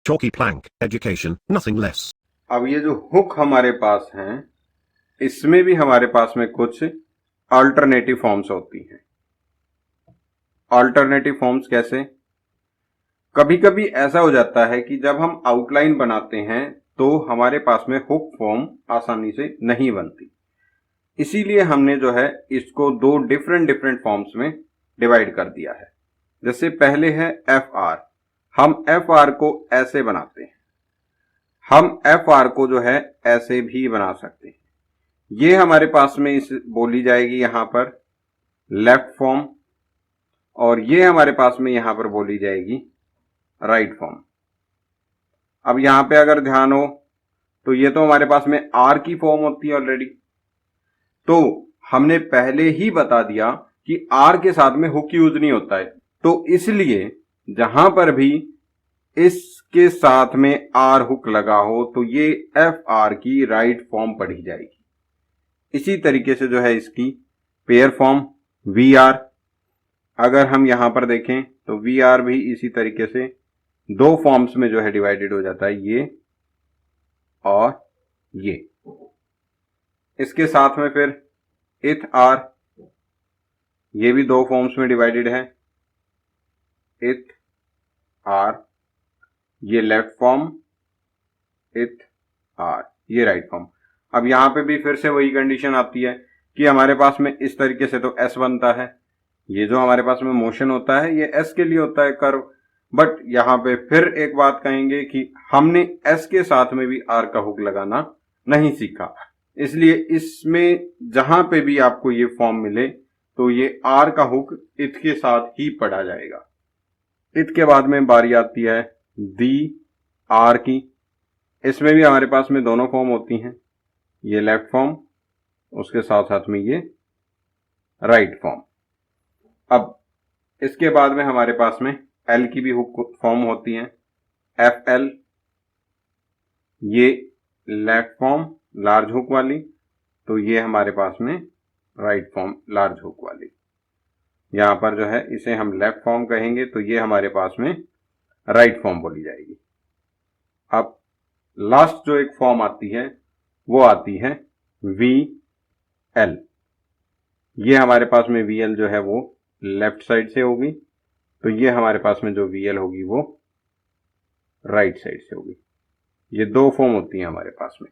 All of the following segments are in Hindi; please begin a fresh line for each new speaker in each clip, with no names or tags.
Chalky plank, education, nothing less.
अब ये जो हुक हमारे पास हैं, इसमें भी हमारे पास में कुछ अल्टरनेटिव फॉर्म्स होती हैं। अल्टरनेटिव फॉर्म्स कैसे? कभी कभी ऐसा हो जाता है कि जब हम आउटलाइन बनाते हैं तो हमारे पास में हुक फॉर्म आसानी से नहीं बनती, इसीलिए हमने जो है इसको दो डिफरेंट फॉर्म्स में डिवाइड कर दिया है। जैसे पहले है एफ आर, हम एफ आर को ऐसे बनाते हैं, हम एफ आर को जो है ऐसे भी बना सकते हैं। ये हमारे पास में इस बोली जाएगी यहां पर लेफ्ट फॉर्म, और ये हमारे पास में यहां पर बोली जाएगी राइट फॉर्म। अब यहां पे अगर ध्यान हो तो ये तो हमारे पास में आर की फॉर्म होती है ऑलरेडी, तो हमने पहले ही बता दिया कि आर के साथ में हुक यूज नहीं होता है, तो इसलिए जहां पर भी इसके साथ में आर हुक लगा हो तो ये एफ आर की राइट फॉर्म पढ़ी जाएगी। इसी तरीके से जो है इसकी पेयर फॉर्म वी आर, अगर हम यहां पर देखें तो वी आर भी इसी तरीके से दो फॉर्म्स में जो है डिवाइडेड हो जाता है, ये और ये। इसके साथ में फिर इथ आर, ये भी दो फॉर्म्स में डिवाइडेड है, इथ आर, ये लेफ्ट फॉर्म, इथ आर, ये राइट फॉर्म। अब यहां पे भी फिर से वही कंडीशन आती है कि हमारे पास में इस तरीके से तो एस बनता है, ये जो हमारे पास में मोशन होता है ये एस के लिए होता है कर्व, बट यहां पे फिर एक बात कहेंगे कि हमने एस के साथ में भी आर का हुक लगाना नहीं सीखा, इसलिए इसमें जहां पे भी आपको ये फॉर्म मिले तो ये आर का हुक इथ के साथ ही पढ़ा जाएगा। इथ के बाद में बारी आती है दी आर की, इसमें भी हमारे पास में दोनों फॉर्म होती हैं, ये लेफ्ट फॉर्म, उसके साथ साथ में ये राइट फॉर्म। अब इसके बाद में हमारे पास में एल की भी हुक फॉर्म होती हैं, एफ एल, ये लेफ्ट फॉर्म लार्ज हुक वाली, तो ये हमारे पास में राइट फॉर्म लार्ज हुक वाली। यहां पर जो है इसे हम लेफ्ट फॉर्म कहेंगे तो ये हमारे पास में राइट फॉर्म बोली जाएगी। अब लास्ट जो एक फॉर्म आती है वो आती है वी एल, ये हमारे पास में वी एल जो है वो लेफ्ट साइड से होगी, तो ये हमारे पास में जो वी एल होगी वो राइट साइड से होगी। ये दो फॉर्म होती हैं हमारे पास में,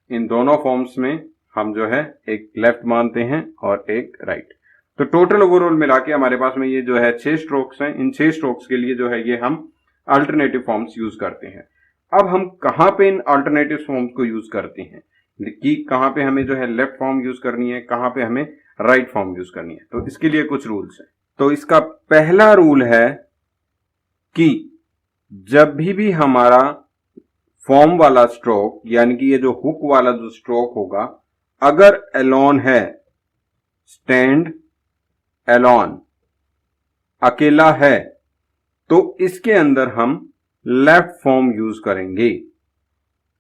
इन दोनों फॉर्म्स में हम जो है एक लेफ्ट मानते हैं और एक राइट। तो टोटल ओवरऑल मिला के हमारे पास में ये जो है 6 स्ट्रोक्स हैं, इन 6 स्ट्रोक्स के लिए जो है ये हम अल्टरनेटिव फॉर्म्स यूज करते हैं। अब हम कहां पे इन अल्टरनेटिव फॉर्म्स को यूज करते हैं कि कहां पे हमें जो है लेफ्ट फॉर्म यूज करनी है, कहां पे हमें राइट फॉर्म यूज करनी है, तो इसके लिए कुछ रूल्स हैं। तो इसका पहला रूल है कि जब भी हमारा फॉर्म वाला स्ट्रोक यानी कि ये जो हुक वाला जो स्ट्रोक होगा, अगर एलोन है, स्टैंड एलोन, अकेला है, तो इसके अंदर हम लेफ्ट फॉर्म यूज करेंगे,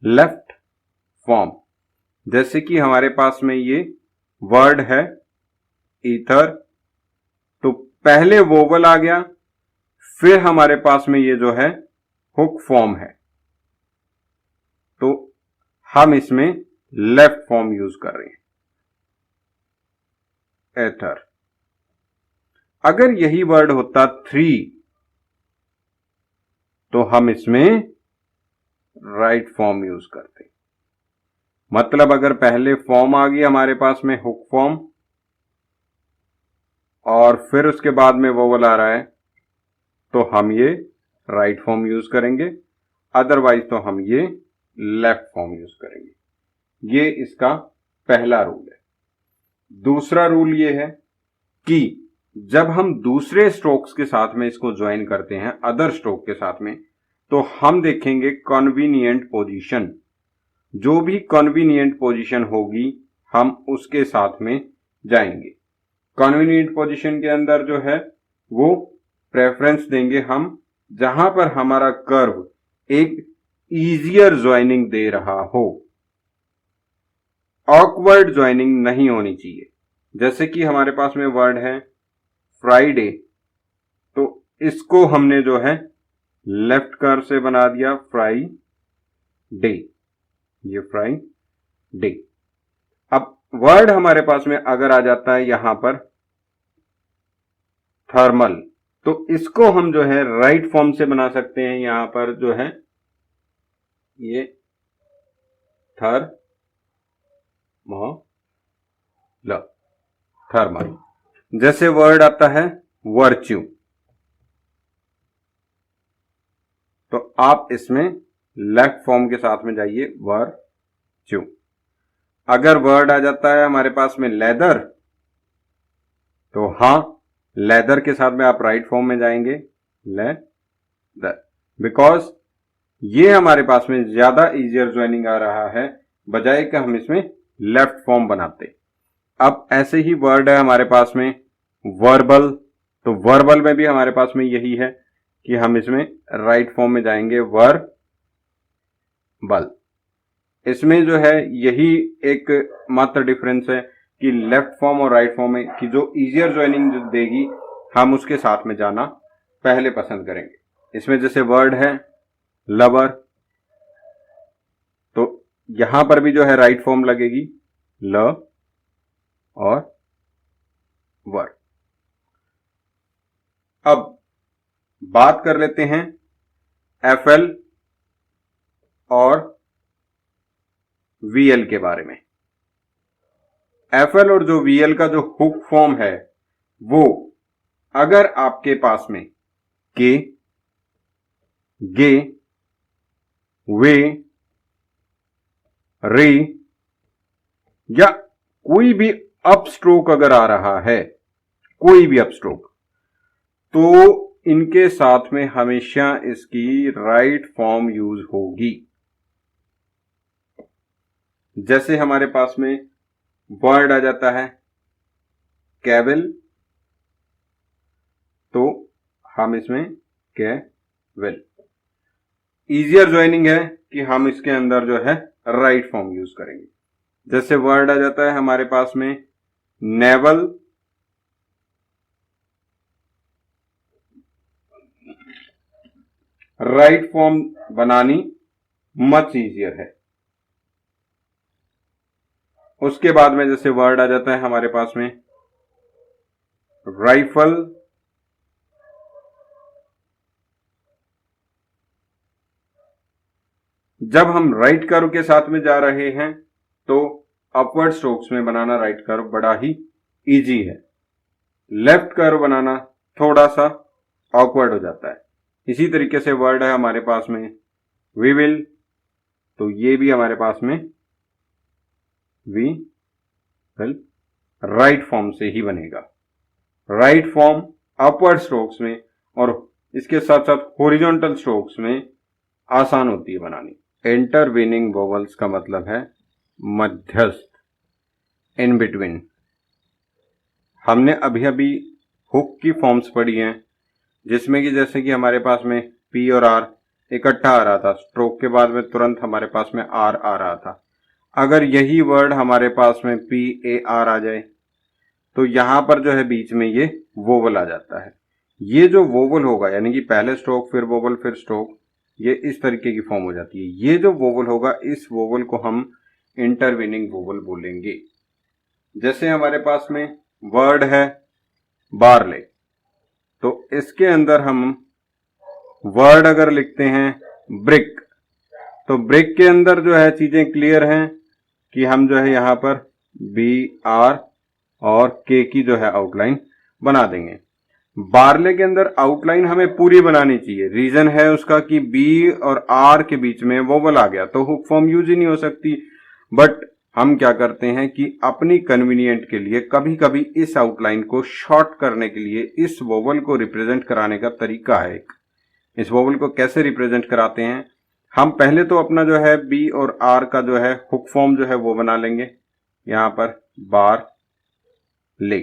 लेफ्ट फॉर्म। जैसे कि हमारे पास में ये वर्ड है ईथर, तो पहले वोवल आ गया, फिर हमारे पास में ये जो है हुक फॉर्म है, तो हम इसमें लेफ्ट फॉर्म यूज कर रहे हैं, एथर। अगर यही वर्ड होता थ्री तो हम इसमें राइट फॉर्म यूज करते। मतलब अगर पहले फॉर्म आ गई हमारे पास में हुक फॉर्म और फिर उसके बाद में वोवल आ रहा है तो हम ये राइट फॉर्म यूज करेंगे, अदरवाइज तो हम ये लेफ्ट फॉर्म यूज करेंगे। ये इसका पहला रूल है। दूसरा रूल ये है कि जब हम दूसरे स्ट्रोक्स के साथ में इसको ज्वाइन करते हैं अदर स्ट्रोक के साथ में, तो हम देखेंगे कन्वीनियंट पोजीशन, जो भी कन्वीनियंट पोजीशन होगी हम उसके साथ में जाएंगे। कन्वीनियंट पोजीशन के अंदर जो है वो प्रेफरेंस देंगे हम जहां पर हमारा कर्व एक इजियर ज्वाइनिंग दे रहा हो, ऑकवर्ड ज्वाइनिंग नहीं होनी चाहिए। जैसे कि हमारे पास में वर्ड है फ्राइडे, तो इसको हमने जो है लेफ्ट कर्व से बना दिया फ्राई डे, ये फ्राई डे। अब वर्ड हमारे पास में अगर आ जाता है यहां पर थर्मल, तो इसको हम जो है राइट फॉर्म से बना सकते हैं। यहां पर जो है ये थर्मल। जैसे वर्ड आता है वर्च्यू, तो आप इसमें लेफ्ट फॉर्म के साथ में जाइए वर्च्यू। अगर वर्ड आ जाता है हमारे पास में लेदर, तो हां लेदर के साथ में आप राइट फॉर्म में जाएंगे लेदर, बिकॉज ये हमारे पास में ज्यादा इजियर ज्वाइनिंग आ रहा है बजाय कि हम इसमें लेफ्ट फॉर्म बनाते। अब ऐसे ही वर्ड है हमारे पास में वर्बल, तो वर्बल में भी हमारे पास में यही है कि हम इसमें राइट फॉर्म में जाएंगे वर्बल। इसमें जो है यही एक मात्र डिफरेंस है कि लेफ्ट फॉर्म और राइट फॉर्म में कि जो इजियर ज्वाइनिंग देगी हम उसके साथ में जाना पहले पसंद करेंगे। इसमें जैसे वर्ड है लवर, तो यहां पर भी जो है राइट फॉर्म लगेगी ल और वर। अब बात कर लेते हैं एफएल और वीएल के बारे में। एफएल और जो वीएल का जो हुक फॉर्म है वो अगर आपके पास में के, गे, वे, रे या कोई भी अप स्ट्रोक अगर आ रहा है, कोई भी अप स्ट्रोक, तो इनके साथ में हमेशा इसकी राइट फॉर्म यूज होगी। जैसे हमारे पास में वर्ड आ जाता है कैबल, तो हम इसमें कैबल, इजियर ज्वाइनिंग है कि हम इसके अंदर जो है राइट फॉर्म यूज करेंगे। जैसे वर्ड आ जाता है हमारे पास में नेवल, राइट फॉर्म बनानी मच इजियर है। उसके बाद में जैसे वर्ड आ जाता है हमारे पास में राइफल, जब हम राइट कर्व के साथ में जा रहे हैं तो अपवर्ड स्ट्रोक्स में बनाना राइट कर्व बड़ा ही इजी है। लेफ्ट कर्व बनाना थोड़ा सा ऑकवर्ड हो जाता है। इसी तरीके से वर्ड है हमारे पास में वी विल, तो ये भी हमारे पास में वी विल राइट फॉर्म से ही बनेगा। राइट फॉर्म अपवर्ड स्ट्रोक्स में और इसके साथ साथ हॉरिजॉन्टल स्ट्रोक्स में आसान होती है बनानी। इंटरवीनिंग वोवल्स का मतलब है मध्यस्थ, इन बिटवीन। हमने अभी अभी हुक की फॉर्म्स पढ़ी हैं जिसमें कि जैसे कि हमारे पास में पी और आर इकट्ठा आ रहा था, स्ट्रोक के बाद में तुरंत हमारे पास में आर आ रहा था। अगर यही वर्ड हमारे पास में पी ए आर आ जाए तो यहां पर जो है बीच में ये वोवल आ जाता है। ये जो वोवल होगा यानी कि पहले स्ट्रोक फिर वोवल फिर स्ट्रोक, ये इस तरीके की फॉर्म हो जाती है। ये जो वोवल होगा इस वोवल को हम इंटरवीनिंग वोवल बोलेंगे। जैसे हमारे पास में वर्ड है बारले, तो इसके अंदर हम वर्ड अगर लिखते हैं ब्रिक, तो ब्रिक के अंदर जो है चीजें क्लियर हैं कि हम जो है यहां पर बी आर और के की जो है आउटलाइन बना देंगे। बारले के अंदर आउटलाइन हमें पूरी बनानी चाहिए। रीजन है उसका कि बी और आर के बीच में वोवल आ गया तो हुक फॉर्म यूज ही नहीं हो सकती। बट हम क्या करते हैं कि अपनी कन्वीनियंट के लिए कभी कभी इस आउटलाइन को शॉर्ट करने के लिए इस वोवल को रिप्रेजेंट कराने का तरीका है एक। इस वोवल को कैसे रिप्रेजेंट कराते हैं, हम पहले तो अपना जो है बी और आर का जो है हुक फॉर्म जो है वो बना लेंगे। यहां पर बार ले,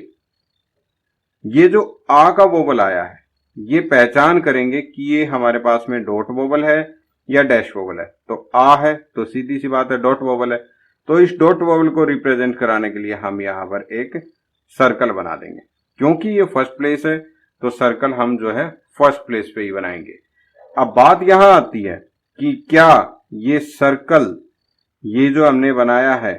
ये जो आ का वोवल आया है ये पहचान करेंगे कि ये हमारे पास में डॉट वोवल है या डैश वोवल है। तो आ है तो सीधी सी बात है डॉट वोवल है। तो इस डॉट वोवल को रिप्रेजेंट कराने के लिए हम यहां पर एक सर्कल बना देंगे। क्योंकि ये फर्स्ट प्लेस है तो सर्कल हम जो है फर्स्ट प्लेस पे ही बनाएंगे। अब बात यहां आती है कि क्या ये सर्कल, ये जो हमने बनाया है,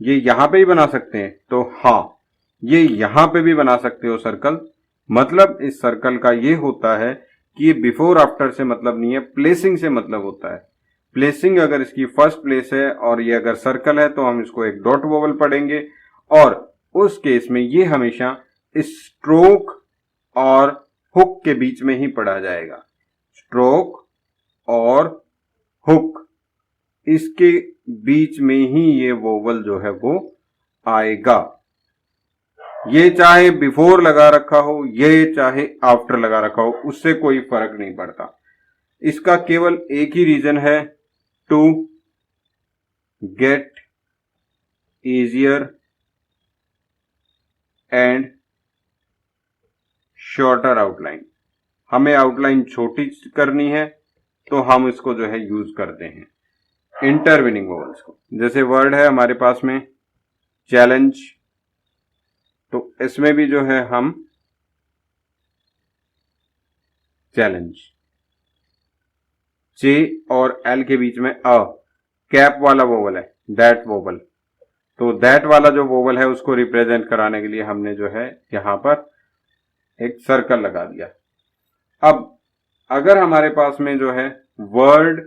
ये यहां पे ही बना सकते हैं? तो हाँ, ये यहां पे भी बना सकते हो सर्कल। मतलब इस सर्कल का ये होता है कि ये बिफोर आफ्टर से मतलब नहीं है, प्लेसिंग से मतलब होता है। प्लेसिंग अगर इसकी फर्स्ट प्लेस है और ये अगर सर्कल है तो हम इसको एक डॉट वोवल पढ़ेंगे, और उस केस में ये हमेशा स्ट्रोक और हुक के बीच में ही पढ़ा जाएगा। स्ट्रोक और हुक, इसके बीच में ही ये वोवल जो है वो आएगा। ये चाहे बिफोर लगा रखा हो, ये चाहे आफ्टर लगा रखा हो, उससे कोई फर्क नहीं पड़ता। इसका केवल एक ही रीजन है, to get easier and shorter outline. हमें आउटलाइन छोटी करनी है तो हम इसको जो है यूज करते हैं इंटरवीनिंग वोवल्स को। जैसे वर्ड है हमारे पास में चैलेंज, तो इसमें भी जो है हम चैलेंज, जे और एल के बीच में कैप वाला वोवल है, दैट वोवल। तो दैट वाला जो वोवल है उसको रिप्रेजेंट कराने के लिए हमने जो है यहां पर एक सर्कल लगा दिया। अब अगर हमारे पास में जो है वर्ड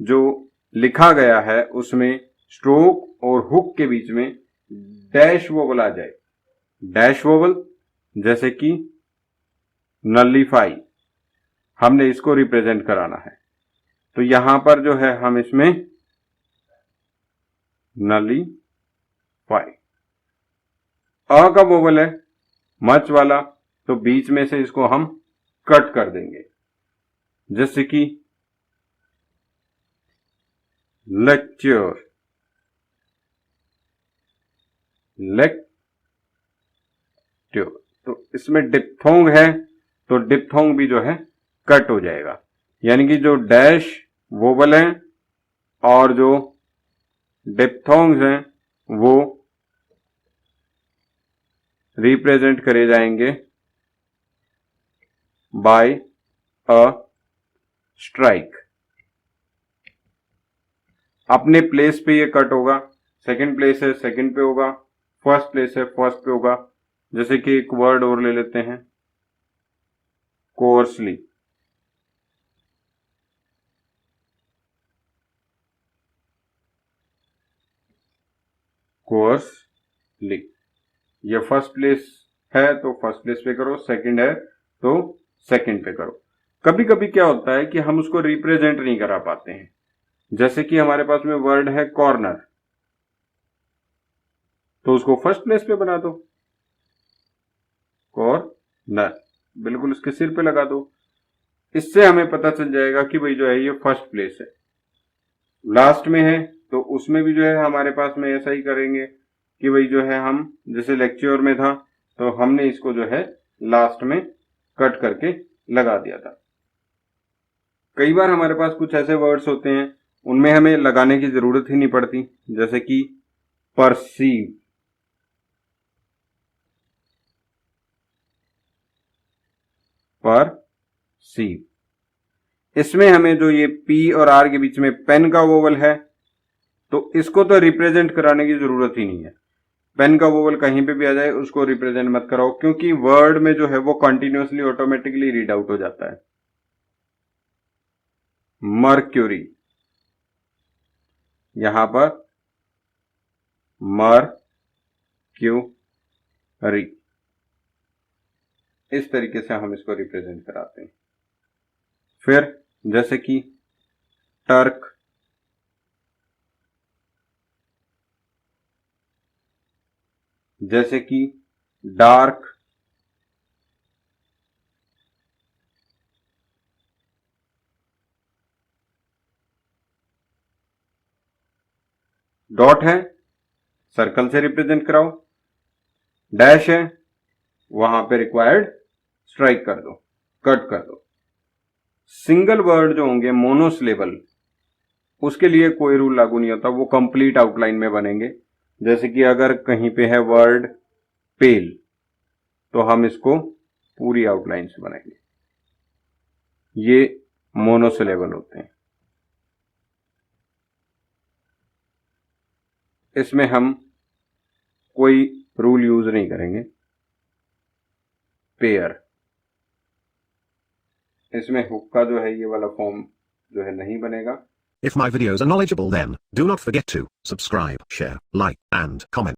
जो लिखा गया है उसमें स्ट्रोक और हुक के बीच में डैश वोवल आ जाए, डैश वोवल, जैसे कि नलीफाई, हमने इसको रिप्रेजेंट कराना है, तो यहां पर जो है हम इसमें नलीफाई। अ का वोवल है मच वाला, तो बीच में से इसको हम कट कर देंगे, जैसे कि लेक्चर, लेक्चर। तो इसमें डिप्थोंग है तो डिप्थोंग भी जो है कट हो जाएगा, यानी कि जो डैश वोवल है और जो डिप्थोंग्स हैं वो रिप्रेजेंट करे जाएंगे बाय अ स्ट्राइक। अपने प्लेस पे ये कट होगा, सेकंड प्लेस है सेकंड पे होगा, फर्स्ट प्लेस है फर्स्ट पे होगा। जैसे कि एक वर्ड और ले लेते हैं, कोर्सली। कोर्सली, ये फर्स्ट प्लेस है तो फर्स्ट प्लेस पे करो, सेकंड है तो सेकंड पे करो। कभी कभी क्या होता है कि हम उसको रिप्रेजेंट नहीं करा पाते हैं, जैसे कि हमारे पास में वर्ड है कॉर्नर, तो उसको फर्स्ट प्लेस पे बना दो, कॉर्नर बिल्कुल उसके सिर पे लगा दो, इससे हमें पता चल जाएगा कि भाई जो है ये फर्स्ट प्लेस है। लास्ट में है तो उसमें भी जो है हमारे पास में ऐसा ही करेंगे कि भाई जो है हम जैसे लेक्चर में था तो हमने इसको जो है लास्ट में कट करके लगा दिया था। कई बार हमारे पास कुछ ऐसे वर्ड्स होते हैं उनमें हमें लगाने की जरूरत ही नहीं पड़ती, जैसे कि परसीव, परसीव, इसमें हमें जो ये पी और आर के बीच में पेन का वोवल है तो इसको तो रिप्रेजेंट कराने की जरूरत ही नहीं है। पेन का वोवल कहीं पे भी आ जाए उसको रिप्रेजेंट मत कराओ, क्योंकि वर्ड में जो है वो कंटिन्यूअसली ऑटोमेटिकली रीड आउट हो जाता है। मर्क्यूरी, यहां पर मर्क्यूरी, इस तरीके से हम इसको रिप्रेजेंट कराते हैं। फिर जैसे कि टर्क, जैसे कि डार्क, डॉट है सर्कल से रिप्रेजेंट कराओ, डैश है वहां पे रिक्वायर्ड स्ट्राइक कर दो, कट कर दो। सिंगल वर्ड जो होंगे मोनोसिलेबल, उसके लिए कोई रूल लागू नहीं होता, वो कंप्लीट आउटलाइन में बनेंगे। जैसे कि अगर कहीं पे है वर्ड पेल तो हम इसको पूरी आउटलाइन से बनाएंगे। ये मोनोसिलेबल होते हैं। इसमें हम कोई रूल यूज नहीं करेंगे। पेयर, इसमें हुक का जो है ये वाला फॉर्म जो है नहीं बनेगा।
If my videos are knowledgeable, then do not forget to subscribe, share, like, and comment.